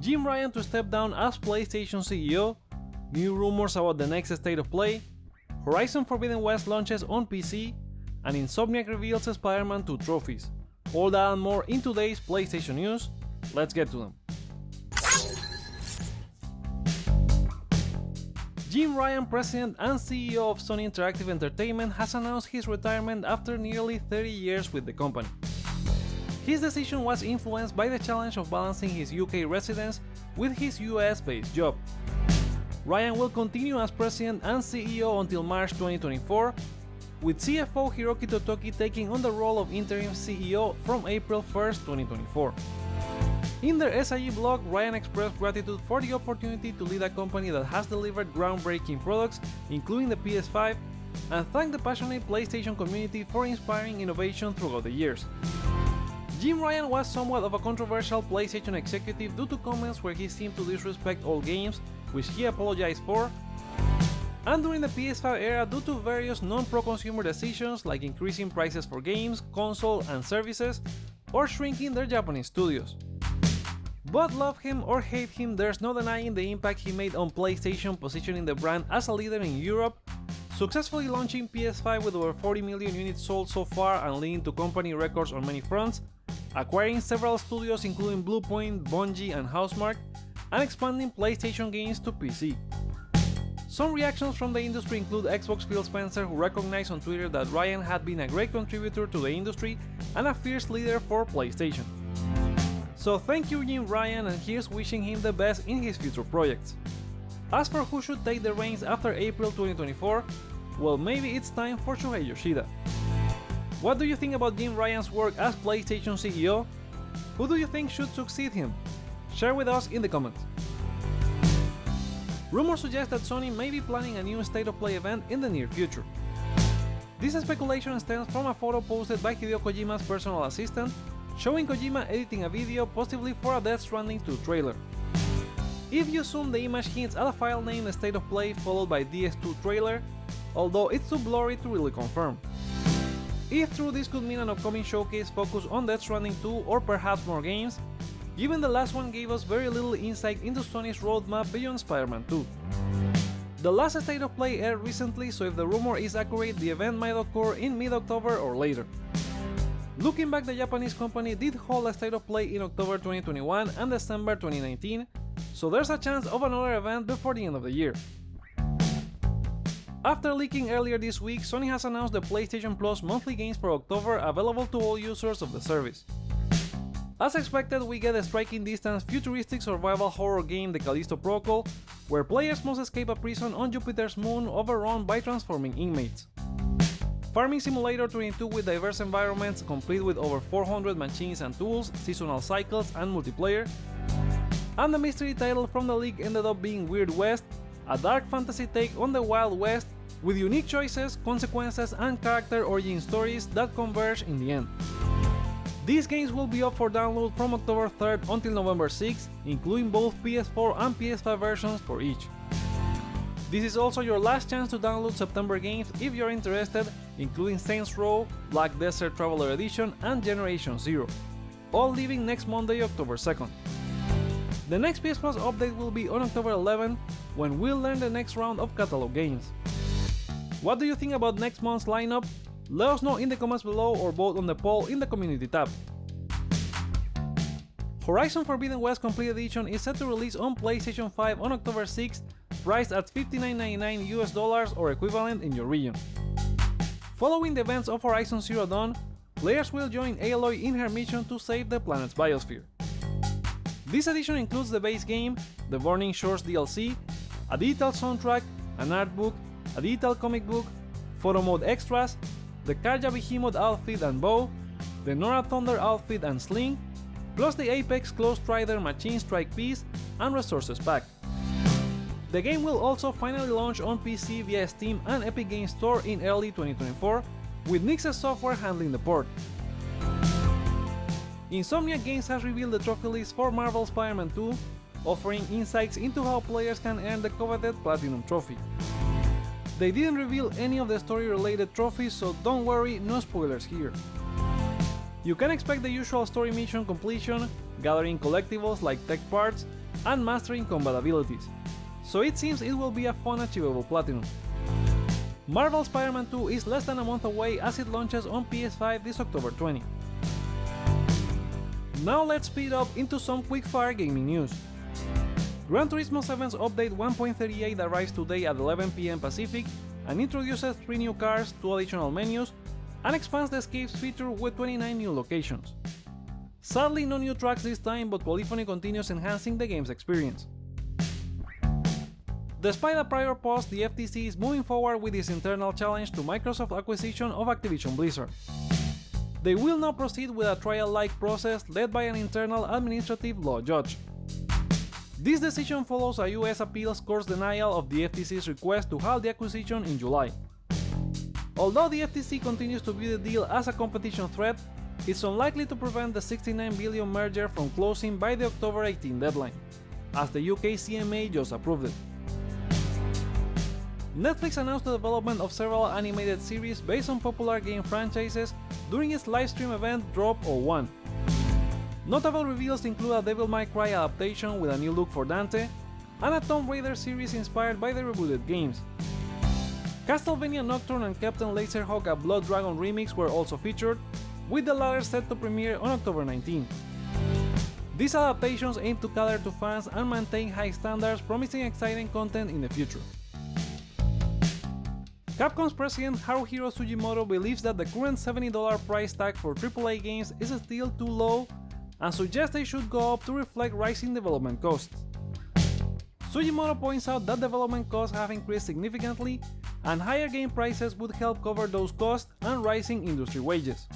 Jim Ryan to step down as PlayStation CEO, new rumors about the next state of play, Horizon Forbidden West launches on PC, and Insomniac reveals Spider-Man 2 trophies. All that and more in today's PlayStation news. Let's get to them. Jim Ryan, president and CEO of Sony Interactive Entertainment, has announced his retirement after nearly 30 years with the company. His decision was influenced by the challenge of balancing his UK residence with his US-based job. Ryan will continue as president and CEO until March 2024, with CFO Hiroki Totoki taking on the role of interim CEO from April 1st, 2024. In their SIE blog, Ryan expressed gratitude for the opportunity to lead a company that has delivered groundbreaking products, including the PS5, and thanked the passionate PlayStation community for inspiring innovation throughout the years. Jim Ryan was somewhat of a controversial PlayStation executive due to comments where he seemed to disrespect old games, which he apologized for, and during the PS5 era due to various non-pro-consumer decisions like increasing prices for games, console, and services, or shrinking their Japanese studios. But love him or hate him, there's no denying the impact he made on PlayStation, positioning the brand as a leader in Europe, successfully launching PS5 with over 40 million units sold so far and leading to company records on many fronts, acquiring several studios including Bluepoint, Bungie, and Housemarque, and expanding PlayStation games to PC. Some reactions from the industry include Xbox Phil Spencer, who recognized on Twitter that Ryan had been a great contributor to the industry and a fierce leader for PlayStation. So thank you Jim Ryan, and here's wishing him the best in his future projects. As for who should take the reins after April 2024, well, maybe it's time for Shuhei Yoshida. What do you think about Jim Ryan's work as PlayStation CEO? Who do you think should succeed him? Share with us in the comments. Rumors suggest that Sony may be planning a new State of Play event in the near future. This speculation stems from a photo posted by Hideo Kojima's personal assistant, showing Kojima editing a video possibly for a Death Stranding 2 trailer. If you zoom, the image hints at a file named State of Play followed by DS2 trailer, although it's too blurry to really confirm. If true, this could mean an upcoming showcase focused on Death Stranding 2 or perhaps more games, given the last one gave us very little insight into Sony's roadmap beyond Spider-Man 2. The last State of Play aired recently, so if the rumor is accurate, the event might occur in mid-October or later. Looking back, the Japanese company did hold a State of Play in October 2021 and December 2019, so there's a chance of another event before the end of the year. After leaking earlier this week, Sony has announced the PlayStation Plus monthly games for October available to all users of the service. As expected, we get a striking distance futuristic survival horror game The Callisto Protocol, where players must escape a prison on Jupiter's moon overrun by transforming inmates. Farming Simulator 22 with diverse environments, complete with over 400 machines and tools, seasonal cycles, and multiplayer. And the mystery title from the league ended up being Weird West, a dark fantasy take on the Wild West, with unique choices, consequences, and character origin stories that converge in the end. These games will be up for download from October 3rd until November 6th, including both PS4 and PS5 versions for each. This is also your last chance to download September games if you're interested, including Saints Row, Black Desert Traveler Edition, and Generation Zero, all leaving next Monday, October 2nd. The next PS Plus update will be on October 11th, when we'll learn the next round of catalog games. What do you think about next month's lineup? Let us know in the comments below or vote on the poll in the community tab. Horizon Forbidden West Complete Edition is set to release on PlayStation 5 on October 6th, priced at $59.99 US or equivalent in your region. Following the events of Horizon Zero Dawn, players will join Aloy in her mission to save the planet's biosphere. This edition includes the base game, the Burning Shores DLC, a digital soundtrack, an art book, a digital comic book, photo mode extras, the Karja Behemoth outfit and bow, the Nora Thunder outfit and sling, plus the Apex Close Strider Machine Strike piece and resources pack. The game will also finally launch on PC via Steam and Epic Games Store in early 2024, with Nixxes Software handling the port. Insomniac Games has revealed the trophy list for Marvel's Spider-Man 2, offering insights into how players can earn the coveted Platinum Trophy. They didn't reveal any of the story-related trophies, so don't worry, no spoilers here. You can expect the usual story mission completion, gathering collectibles like tech parts, and mastering combat abilities, so it seems it will be a fun achievable platinum. Marvel's Spider-Man 2 is less than a month away as it launches on PS5 this October 20. Now let's speed up into some quick-fire gaming news. Gran Turismo 7's update 1.38 arrives today at 11 PM Pacific and introduces 3 new cars, 2 additional menus, and expands the escapes feature with 29 new locations. Sadly, no new tracks this time, but polyphony continues enhancing the game's experience. Despite a prior pause, the FTC is moving forward with its internal challenge to Microsoft's acquisition of Activision Blizzard. They will now proceed with a trial-like process led by an internal administrative law judge. This decision follows a US appeals court's denial of the FTC's request to halt the acquisition in July. Although the FTC continues to view the deal as a competition threat, it's unlikely to prevent the $69 billion merger from closing by the October 18 deadline, as the UK CMA just approved it. Netflix announced the development of several animated series based on popular game franchises during its livestream event Drop 01. Notable reveals include a Devil May Cry adaptation with a new look for Dante, and a Tomb Raider series inspired by the rebooted games. Castlevania Nocturne and Captain Laserhawk A Blood Dragon remix were also featured, with the latter set to premiere on October 19. These adaptations aim to cater to fans and maintain high standards, promising exciting content in the future. Capcom's president Haruhiro Sugimoto believes that the current $70 price tag for AAA games is still too low and suggests they should go up to reflect rising development costs. Sugimoto points out that development costs have increased significantly, and higher game prices would help cover those costs and rising industry wages.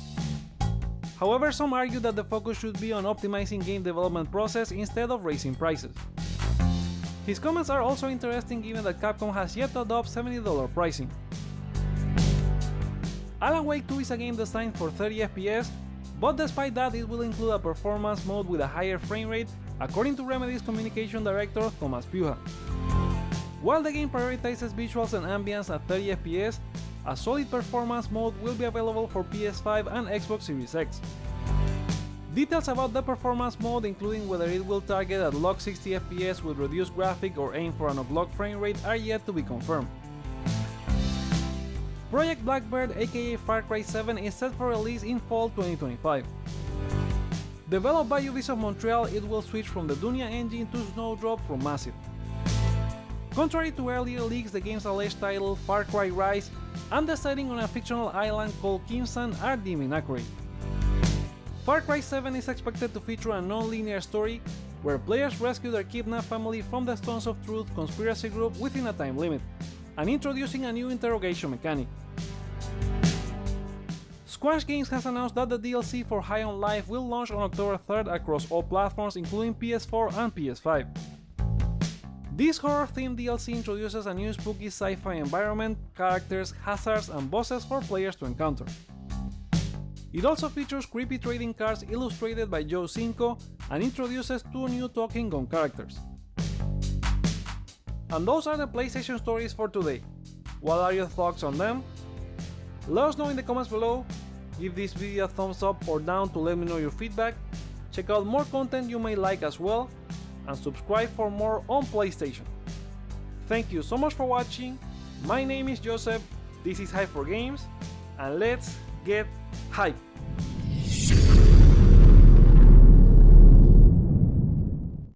However, some argue that the focus should be on optimizing game development process instead of raising prices. His comments are also interesting given that Capcom has yet to adopt $70 pricing. Alan Wake 2 is a game designed for 30 FPS, but despite that it will include a performance mode with a higher frame rate, according to Remedy's communication director Thomas Puha. While the game prioritizes visuals and ambience at 30 FPS, a solid performance mode will be available for PS5 and Xbox Series X. Details about the performance mode, including whether it will target at locked 60 FPS with reduced graphic or aim for an unlocked frame rate, are yet to be confirmed. Project Blackbird aka Far Cry 7 is set for release in fall 2025. Developed by Ubisoft Montreal, it will switch from the Dunia engine to Snowdrop from Massive. Contrary to earlier leaks, the game's alleged title, Far Cry Rise, and the setting on a fictional island called Kimsan are deemed inaccurate. Far Cry 7 is expected to feature a non-linear story where players rescue their kidnapped family from the Stones of Truth conspiracy group within a time limit, and introducing a new interrogation mechanic. Squash Games has announced that the DLC for High on Life will launch on October 3rd across all platforms including PS4 and PS5. This horror-themed DLC introduces a new spooky sci-fi environment, characters, hazards, and bosses for players to encounter. It also features creepy trading cards illustrated by Joe Cinco and introduces 2 new talking gun characters. And those are the PlayStation stories for today. What are your thoughts on them? Let us know in the comments below. Give this video a thumbs up or down to let me know your feedback. Check out more content you may like as well, and subscribe for more on PlayStation. Thank you so much for watching. My name is Joseph, this is Hype for Games, and let's get hype!